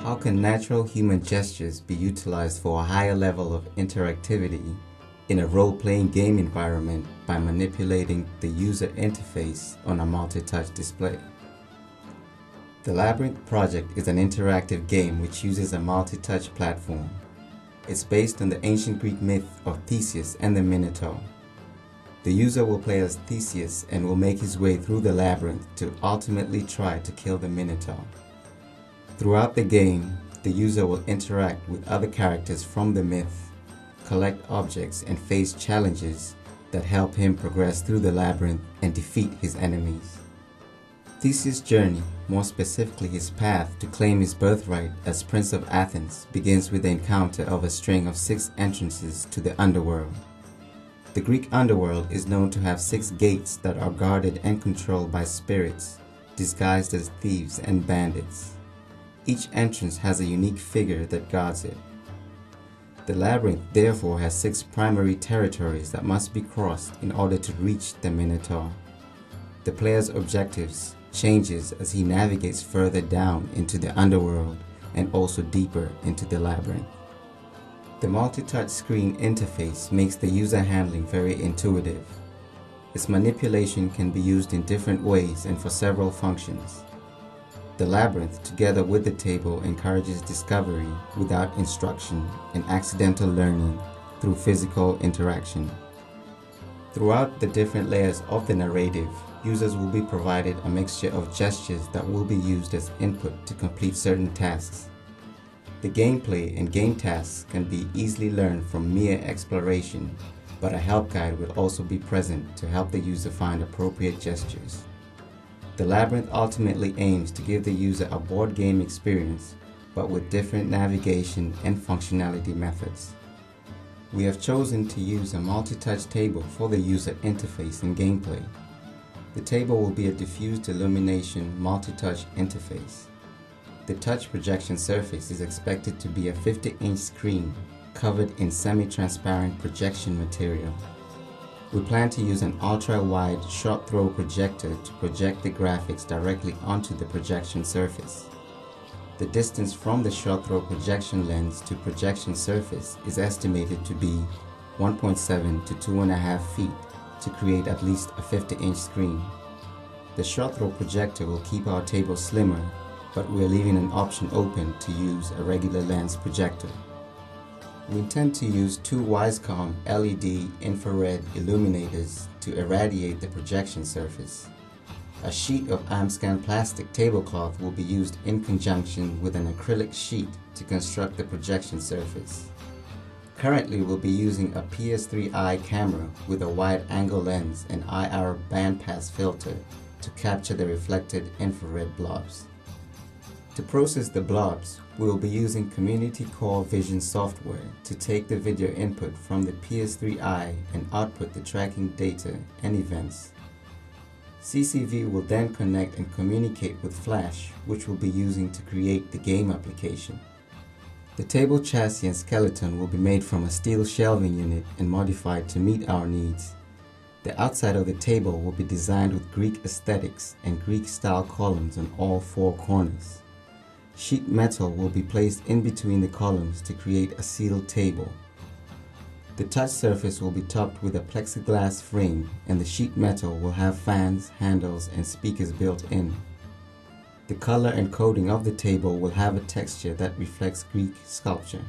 How can natural human gestures be utilized for a higher level of interactivity in a role-playing game environment by manipulating the user interface on a multi-touch display? The Labyrinth project is an interactive game which uses a multi-touch platform. It's based on the ancient Greek myth of Thesis and the Minotaur. The user will play as Thesis and will make his way through the labyrinth to ultimately try to kill the Minotaur. Throughout the game, the user will interact with other characters from the myth, collect objects, and face challenges that help him progress through the labyrinth and defeat his enemies. Thesis' journey, more specifically his path to claim his birthright as Prince of Athens, begins with the encounter of a string of 6 entrances to the underworld. The Greek underworld is known to have 6 gates that are guarded and controlled by spirits, disguised as thieves and bandits. Each entrance has a unique figure that guards it. The labyrinth therefore has 6 primary territories that must be crossed in order to reach the Minotaur. The player's objectives changes as he navigates further down into the underworld and also deeper into the labyrinth. The multi-touch screen interface makes the user handling very intuitive. Its manipulation can be used in different ways and for several functions. The labyrinth, together with the table, encourages discovery without instruction and accidental learning through physical interaction. Throughout the different layers of the narrative, users will be provided a mixture of gestures that will be used as input to complete certain tasks. The gameplay and game tasks can be easily learned from mere exploration, but a help guide will also be present to help the user find appropriate gestures. The Labyrinth ultimately aims to give the user a board game experience, but with different navigation and functionality methods. We have chosen to use a multi-touch table for the user interface and gameplay. The table will be a diffused illumination multi-touch interface. The touch projection surface is expected to be a 50-inch screen covered in semi-transparent projection material. We plan to use an ultra-wide short-throw projector to project the graphics directly onto the projection surface. The distance from the short-throw projection lens to projection surface is estimated to be 1.7 to 2.5 feet to create at least a 50-inch screen. The short-throw projector will keep our table slimmer, but we're leaving an option open to use a regular lens projector. We intend to use 2 Wisecom LED infrared illuminators to irradiate the projection surface. A sheet of AMSCAN plastic tablecloth will be used in conjunction with an acrylic sheet to construct the projection surface. Currently, we'll be using a PS3i camera with a wide-angle lens and IR bandpass filter to capture the reflected infrared blobs. To process the blobs, we will be using Community Core Vision software to take the video input from the PS3i and output the tracking data and events. CCV will then connect and communicate with Flash, which we'll be using to create the game application. The table chassis and skeleton will be made from a steel shelving unit and modified to meet our needs. The outside of the table will be designed with Greek aesthetics and Greek-style columns on all 4 corners. Sheet metal will be placed in between the columns to create a sealed table. The touch surface will be topped with a plexiglass frame, and the sheet metal will have fans, handles, and speakers built in. The color and coating of the table will have a texture that reflects Greek sculpture.